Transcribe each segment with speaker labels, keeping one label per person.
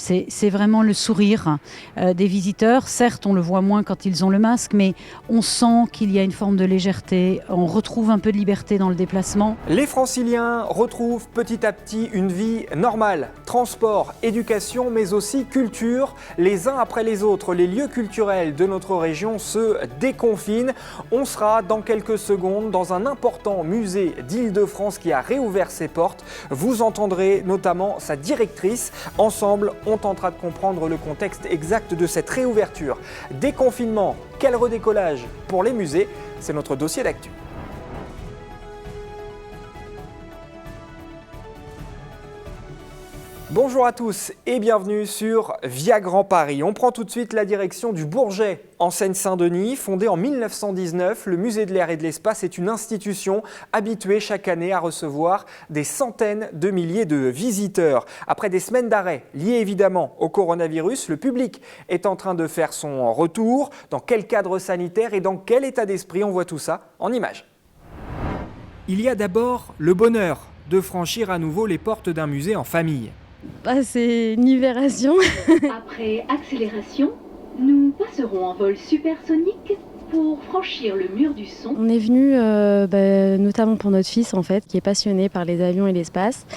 Speaker 1: C'est vraiment le sourire des visiteurs. Certes, on le voit moins quand ils ont le masque, mais on sent qu'il y a une forme de légèreté. On retrouve un peu de liberté dans le déplacement.
Speaker 2: Les Franciliens retrouvent petit à petit une vie normale. Transport, éducation, mais aussi culture. Les uns après les autres, les lieux culturels de notre région se déconfinent. On sera dans quelques secondes dans un important musée d'Île-de-France qui a réouvert ses portes. Vous entendrez notamment sa directrice. Ensemble, on tentera de comprendre le contexte exact de cette réouverture. Déconfinement, quel redécollage pour les musées? C'est notre dossier d'actu. Bonjour à tous et bienvenue sur Via Grand Paris. On prend tout de suite la direction du Bourget en Seine-Saint-Denis. Fondé en 1919, le Musée de l'Air et de l'Espace est une institution habituée chaque année à recevoir des centaines de milliers de visiteurs. Après des semaines d'arrêt liées évidemment au coronavirus, le public est en train de faire son retour. Dans quel cadre sanitaire et dans quel état d'esprit? On voit tout ça en images. Il y a d'abord le bonheur de franchir à nouveau les portes d'un musée en famille.
Speaker 3: C'est une libération.
Speaker 4: Après accélération, nous passerons en vol supersonique pour franchir le mur du son.
Speaker 3: On est venu notamment pour notre fils en fait, qui est passionné par les avions et l'espace.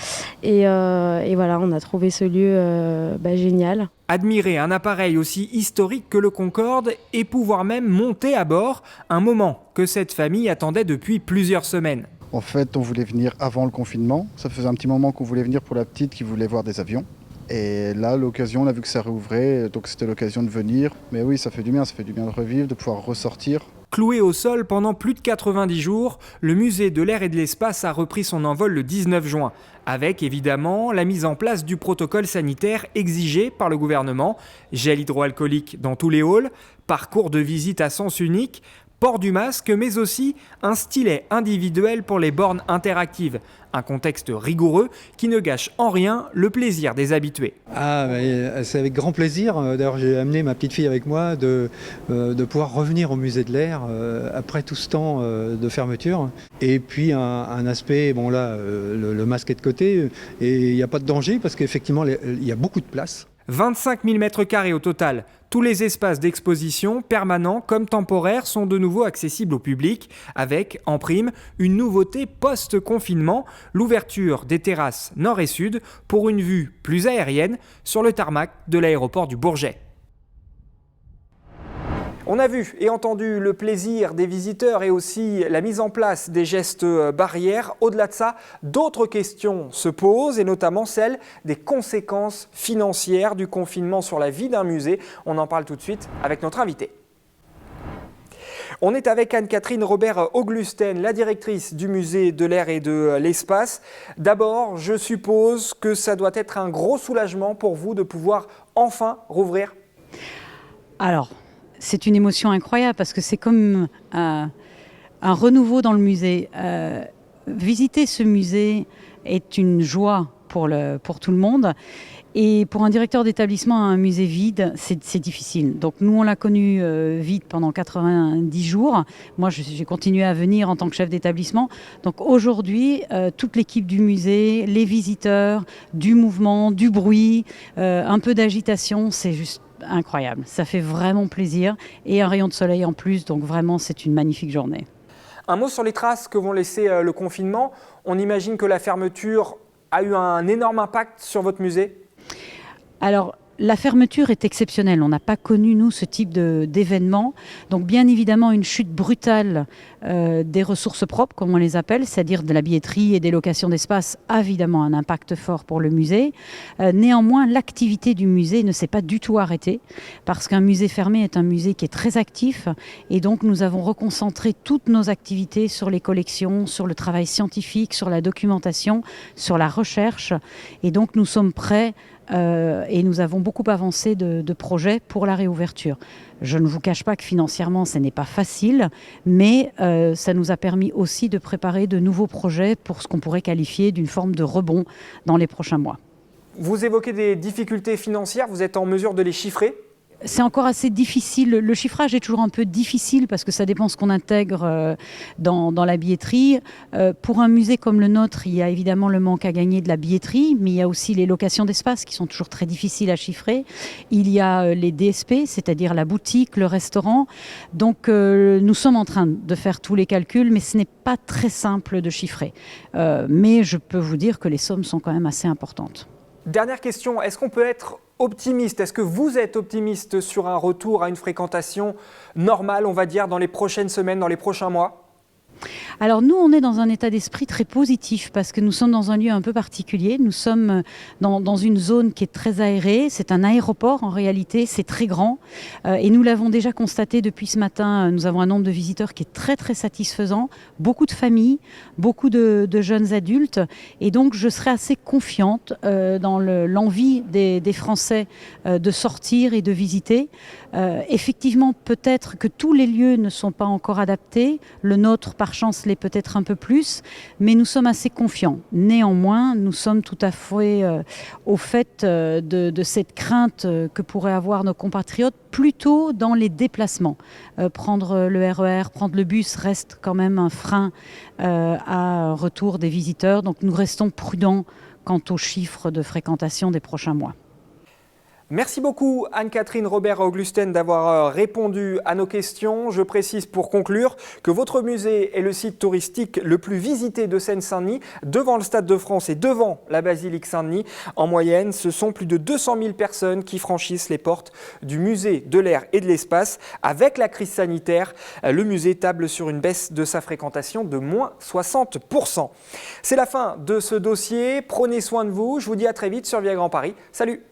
Speaker 3: Et voilà, on a trouvé ce lieu génial.
Speaker 2: Admirer un appareil aussi historique que le Concorde et pouvoir même monter à bord, un moment que cette famille attendait depuis plusieurs semaines.
Speaker 5: En fait, on voulait venir avant le confinement. Ça faisait un petit moment qu'on voulait venir pour la petite qui voulait voir des avions. Et là, l'occasion, on a vu que ça réouvrait, donc c'était l'occasion de venir. Mais oui, ça fait du bien de revivre, de pouvoir ressortir.
Speaker 2: Cloué au sol pendant plus de 90 jours, le musée de l'air et de l'espace a repris son envol le 19 juin, avec évidemment la mise en place du protocole sanitaire exigé par le gouvernement, gel hydroalcoolique dans tous les halls, parcours de visite à sens unique, port du masque, mais aussi un stylet individuel pour les bornes interactives. Un contexte rigoureux qui ne gâche en rien le plaisir des habitués.
Speaker 6: C'est avec grand plaisir. D'ailleurs, j'ai amené ma petite fille avec moi de pouvoir revenir au musée de l'air après tout ce temps de fermeture. Et puis un aspect, le masque est de côté et il n'y a pas de danger parce qu'effectivement, il y a beaucoup de place.
Speaker 2: 25 000 m² au total. Tous les espaces d'exposition, permanents comme temporaires, sont de nouveau accessibles au public, avec, en prime, une nouveauté post-confinement, l'ouverture des terrasses nord et sud pour une vue plus aérienne sur le tarmac de l'aéroport du Bourget. On a vu et entendu le plaisir des visiteurs et aussi la mise en place des gestes barrières. Au-delà de ça, d'autres questions se posent et notamment celle des conséquences financières du confinement sur la vie d'un musée. On en parle tout de suite avec notre invité. On est avec Anne-Catherine Robert-Auglusten, la directrice du musée de l'air et de l'espace. D'abord, je suppose que ça doit être un gros soulagement pour vous de pouvoir enfin rouvrir.
Speaker 1: Alors, c'est une émotion incroyable parce que c'est comme un renouveau dans le musée. Visiter ce musée est une joie pour tout le monde. Et pour un directeur d'établissement, un musée vide, c'est difficile. Donc nous, on l'a connu vide pendant 90 jours. Moi, j'ai continué à venir en tant que chef d'établissement. Donc aujourd'hui, toute l'équipe du musée, les visiteurs, du mouvement, du bruit, un peu d'agitation, c'est juste incroyable. Ça fait vraiment plaisir. Et un rayon de soleil en plus. Donc vraiment, c'est une magnifique journée.
Speaker 2: Un mot sur les traces que vont laisser le confinement. On imagine que la fermeture a eu un énorme impact sur votre musée ?
Speaker 1: Alors, la fermeture est exceptionnelle. On n'a pas connu, nous, ce type d'événement. Donc, bien évidemment, une chute brutale des ressources propres, comme on les appelle, c'est-à-dire de la billetterie et des locations d'espace, a évidemment un impact fort pour le musée. Néanmoins, l'activité du musée ne s'est pas du tout arrêtée, parce qu'un musée fermé est un musée qui est très actif. Et donc, nous avons reconcentré toutes nos activités sur les collections, sur le travail scientifique, sur la documentation, sur la recherche. Et donc, nous sommes prêts et nous avons beaucoup avancé de projets pour la réouverture. Je ne vous cache pas que financièrement, ce n'est pas facile, mais ça nous a permis aussi de préparer de nouveaux projets pour ce qu'on pourrait qualifier d'une forme de rebond dans les prochains mois.
Speaker 2: Vous évoquez des difficultés financières, vous êtes en mesure de les chiffrer ?
Speaker 1: C'est encore assez difficile. Le chiffrage est toujours un peu difficile parce que ça dépend ce qu'on intègre dans la billetterie. Pour un musée comme le nôtre, il y a évidemment le manque à gagner de la billetterie, mais il y a aussi les locations d'espace qui sont toujours très difficiles à chiffrer. Il y a les DSP, c'est-à-dire la boutique, le restaurant. Donc nous sommes en train de faire tous les calculs, mais ce n'est pas très simple de chiffrer. Mais je peux vous dire que les sommes sont quand même assez importantes.
Speaker 2: Dernière question, est-ce qu'on peut être optimiste? Est-ce que vous êtes optimiste sur un retour à une fréquentation normale, on va dire, dans les prochaines semaines, dans les prochains mois?
Speaker 1: Alors nous, on est dans un état d'esprit très positif parce que nous sommes dans un lieu un peu particulier. Nous sommes dans une zone qui est très aérée. C'est un aéroport en réalité, c'est très grand. Et nous l'avons déjà constaté depuis ce matin. Nous avons un nombre de visiteurs qui est très très satisfaisant. Beaucoup de familles, beaucoup de jeunes adultes. Et donc je serais assez confiante dans l'envie des Français de sortir et de visiter. Effectivement, peut-être que tous les lieux ne sont pas encore adaptés. Le nôtre, par chance, l'est peut-être un peu plus, mais nous sommes assez confiants. Néanmoins, nous sommes tout à fait au fait de cette crainte que pourraient avoir nos compatriotes, plutôt dans les déplacements. Prendre le RER, prendre le bus reste quand même un frein à un retour des visiteurs. Donc nous restons prudents quant aux chiffres de fréquentation des prochains mois.
Speaker 2: Merci beaucoup Anne-Catherine Robert-Auglusten d'avoir répondu à nos questions. Je précise pour conclure que votre musée est le site touristique le plus visité de Seine-Saint-Denis, devant le Stade de France et devant la basilique Saint-Denis. En moyenne, ce sont plus de 200 000 personnes qui franchissent les portes du musée de l'air et de l'espace. Avec la crise sanitaire, le musée table sur une baisse de sa fréquentation de moins 60%. C'est la fin de ce dossier. Prenez soin de vous. Je vous dis à très vite sur Via Grand Paris. Salut!